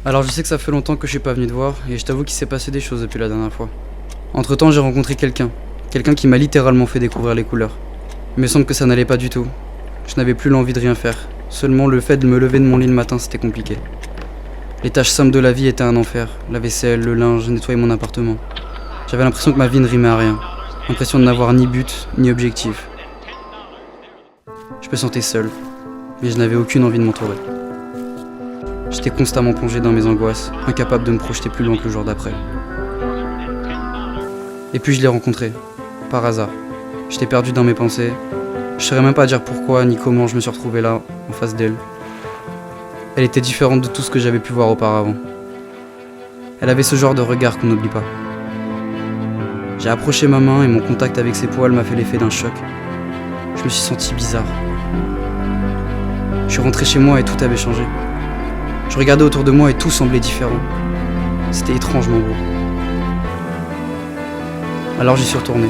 Alors je sais que ça fait longtemps que je suis pas venu te voir, et je t'avoue qu'il s'est passé des choses depuis la dernière fois. Entre temps j'ai rencontré quelqu'un qui m'a littéralement fait découvrir les couleurs. Il me semble que ça n'allait pas du tout. Je n'avais plus l'envie de rien faire. Seulement le fait de me lever de mon lit le matin c'était compliqué. Les tâches simples de la vie étaient un enfer. La vaisselle, le linge, nettoyer mon appartement. J'avais l'impression que ma vie ne rimait à rien. L'impression de n'avoir ni but, ni objectif. Je me sentais seul, mais je n'avais aucune envie de m'entourer. J'étais constamment plongé dans mes angoisses, incapable de me projeter plus loin que le jour d'après. Et puis je l'ai rencontrée, par hasard. J'étais perdu dans mes pensées. Je saurais même pas dire pourquoi ni comment je me suis retrouvé là, en face d'elle. Elle était différente de tout ce que j'avais pu voir auparavant. Elle avait ce genre de regard qu'on n'oublie pas. J'ai approché ma main et mon contact avec ses poils m'a fait l'effet d'un choc. Je me suis senti bizarre. Je suis rentré chez moi et tout avait changé. Je regardais autour de moi et tout semblait différent. C'était étrangement beau. Alors j'y suis retourné.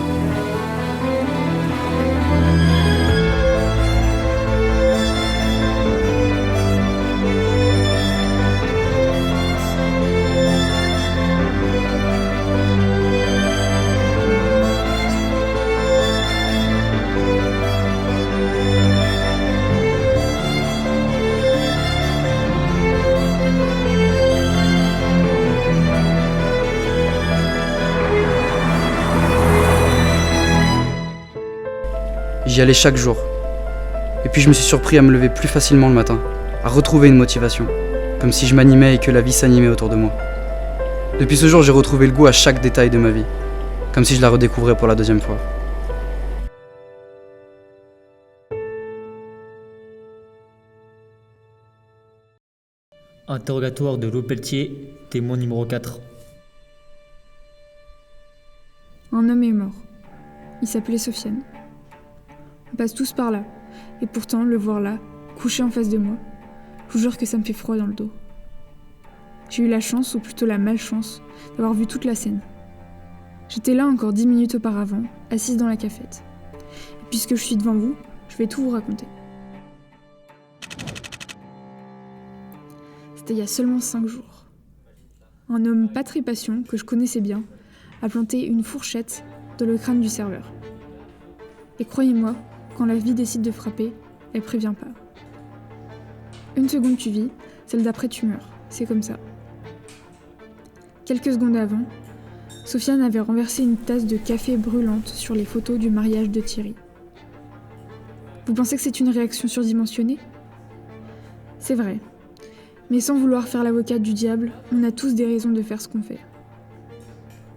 J'y allais chaque jour. Et puis je me suis surpris à me lever plus facilement le matin, à retrouver une motivation, comme si je m'animais et que la vie s'animait autour de moi. Depuis ce jour, j'ai retrouvé le goût à chaque détail de ma vie, comme si je la redécouvrais pour la deuxième fois. Interrogatoire de Lepelletier, témoin numéro 4. Un homme est mort. Il s'appelait Sofiane. On passe tous par là, et pourtant, le voir là, couché en face de moi, je vous jure que ça me fait froid dans le dos. J'ai eu la chance, ou plutôt la malchance, d'avoir vu toute la scène. J'étais là encore 10 minutes auparavant, assise dans la cafette. Et puisque je suis devant vous, je vais tout vous raconter. C'était il y a seulement 5 jours. Un homme pas très patient, que je connaissais bien, a planté une fourchette dans le crâne du serveur. Et croyez-moi, quand la vie décide de frapper, elle prévient pas. Une seconde tu vis, celle d'après tu meurs. C'est comme ça. Quelques secondes avant, Sofiane avait renversé une tasse de café brûlante sur les photos du mariage de Thierry. Vous pensez que c'est une réaction surdimensionnée ? C'est vrai. Mais sans vouloir faire l'avocate du diable, on a tous des raisons de faire ce qu'on fait.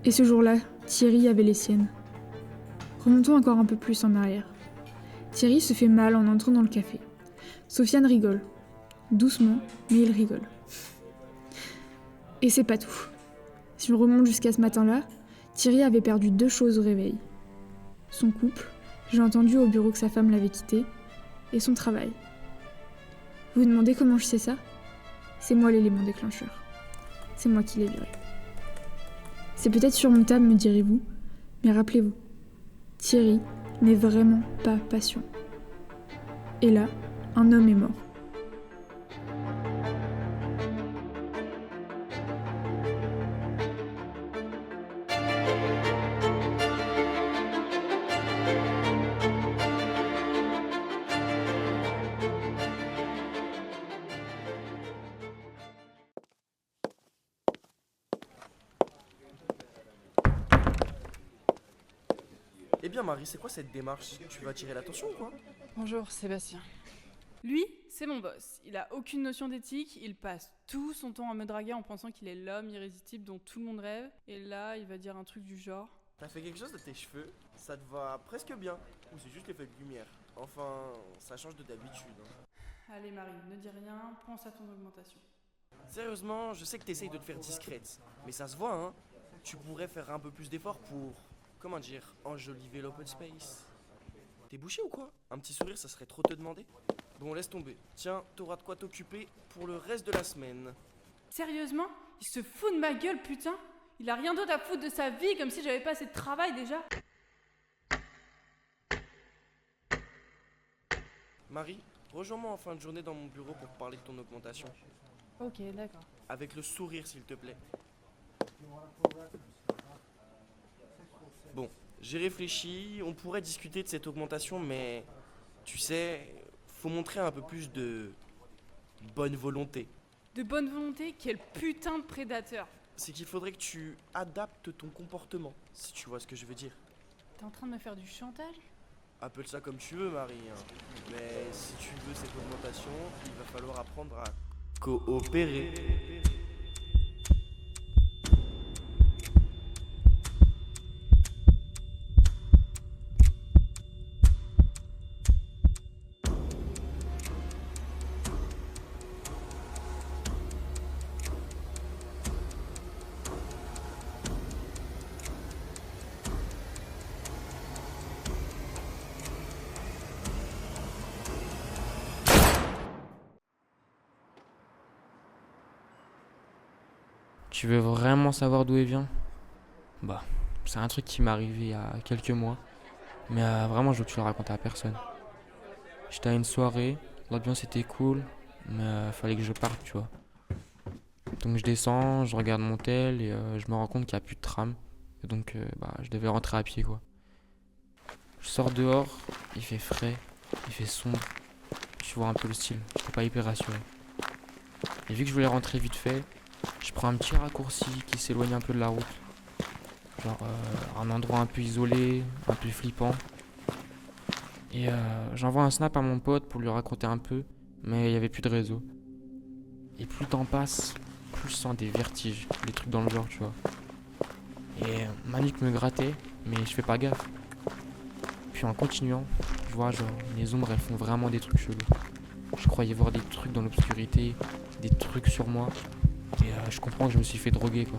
Et ce jour-là, Thierry avait les siennes. Remontons encore un peu plus en arrière. Thierry se fait mal en entrant dans le café. Sofiane rigole. Doucement, mais il rigole. Et c'est pas tout. Si on remonte jusqu'à ce matin-là, Thierry avait perdu 2 choses au réveil. Son couple, j'ai entendu au bureau que sa femme l'avait quitté, et son travail. Vous vous demandez comment je sais ça ? C'est moi l'élément déclencheur. C'est moi qui l'ai viré. C'est peut-être surmontable, me direz-vous, mais rappelez-vous, Thierry n'est vraiment pas patient. Et là, un homme est mort. Eh bien Marie, c'est quoi cette démarche? Tu veux attirer l'attention ou quoi? Bonjour Sébastien. Lui, c'est mon boss. Il a aucune notion d'éthique, il passe tout son temps à me draguer en pensant qu'il est l'homme irrésistible dont tout le monde rêve. Et là, il va dire un truc du genre. T'as fait quelque chose de tes cheveux? Ça te va presque bien. Ou c'est juste l'effet de lumière? Enfin, ça change de d'habitude. Allez Marie, ne dis rien, pense à ton augmentation. Sérieusement, je sais que t'essayes de te faire discrète. Mais ça se voit, hein. Tu pourrais faire un peu plus d'efforts pour, comment dire, enjoliver l'open space. T'es bouché ou quoi? Un petit sourire, ça serait trop te demander? Bon, laisse tomber. Tiens, t'auras de quoi t'occuper pour le reste de la semaine. Sérieusement? Il se fout de ma gueule, putain? Il a rien d'autre à foutre de sa vie, comme si j'avais pas assez de travail déjà. Marie, rejoins-moi en fin de journée dans mon bureau pour parler de ton augmentation. Ok, d'accord. Avec le sourire, s'il te plaît. Bon, j'ai réfléchi, on pourrait discuter de cette augmentation, mais tu sais, faut montrer un peu plus de bonne volonté. De bonne volonté, quel putain de prédateur. C'est qu'il faudrait que tu adaptes ton comportement, si tu vois ce que je veux dire. T'es en train de me faire du chantage? Appelle ça comme tu veux, Marie, hein. Mais si tu veux cette augmentation, il va falloir apprendre à coopérer. Tu veux vraiment savoir d'où elle vient? Bah, c'est un truc qui m'est arrivé il y a quelques mois. Mais vraiment, je veux que tu le racontes à personne. J'étais à une soirée, l'ambiance était cool, mais fallait que je parte, tu vois. Donc je descends, je regarde mon tel et je me rends compte qu'il n'y a plus de tram. Et donc, je devais rentrer à pied, quoi. Je sors dehors, il fait frais, il fait sombre. Tu vois un peu le style, j'étais pas hyper rassuré. Et vu que je voulais rentrer vite fait, je prends un petit raccourci qui s'éloigne un peu de la route. Genre un endroit un peu isolé, un peu flippant. Et j'envoie un snap à mon pote pour lui raconter un peu, mais il n'y avait plus de réseau. Et plus le temps passe, plus je sens des vertiges, des trucs dans le genre, tu vois. Et ma nuque me grattait, mais je fais pas gaffe. Puis en continuant, je vois genre les ombres elles font vraiment des trucs chelous. Je croyais voir des trucs dans l'obscurité, des trucs sur moi. Et je comprends que je me suis fait droguer, quoi.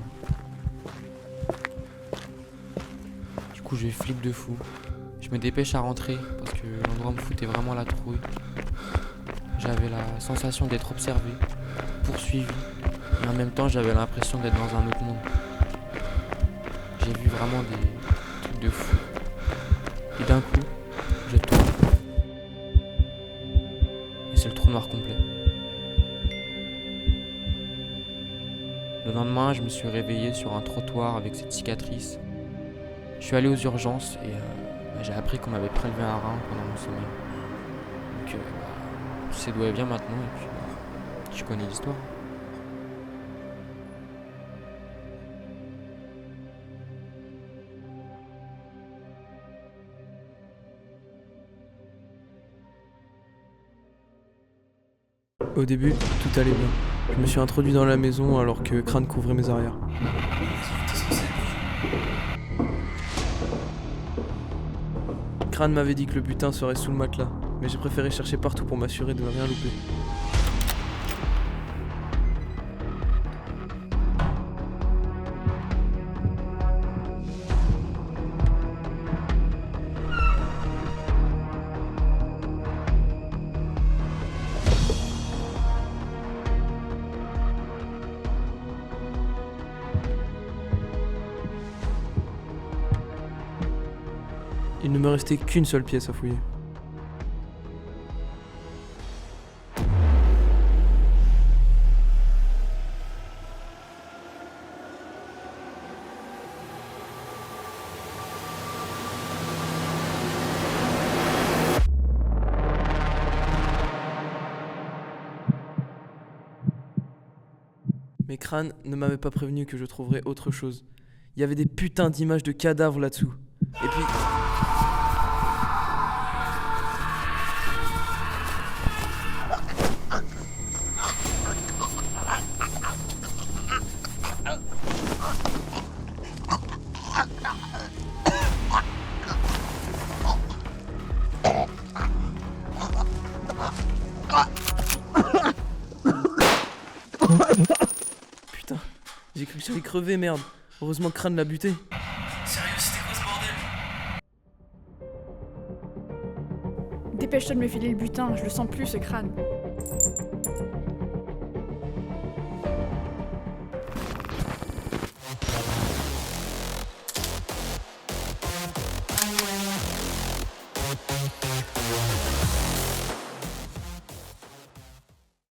Du coup je flippe de fou. Je me dépêche à rentrer parce que l'endroit me foutait vraiment la trouille. J'avais la sensation d'être observé, poursuivi, et en même temps j'avais l'impression d'être dans un autre monde. J'ai vu vraiment des trucs de fou. Et d'un coup, je tourne. Et c'est le trou noir complet. Le lendemain, je me suis réveillé sur un trottoir avec cette cicatrice. Je suis allé aux urgences et j'ai appris qu'on m'avait prélevé un rein pendant mon sommeil. Donc, tu sais d'où elle vient maintenant et puis tu connais l'histoire. Au début, tout allait bien. Je me suis introduit dans la maison alors que Crâne couvrait mes arrières. Crâne m'avait dit que le butin serait sous le matelas, mais j'ai préféré chercher partout pour m'assurer de ne rien louper. Il ne me restait qu'une seule pièce à fouiller. Mais Crâne ne m'avait pas prévenu que je trouverais autre chose. Il y avait des putains d'images de cadavres là-dessous. Et puis... Putain, j'ai cru que j'allais crever, merde. Heureusement que Crâne l'a buté. Sérieux, c'était quoi ce bordel? Dépêche-toi de me filer le butin, je le sens plus ce crâne.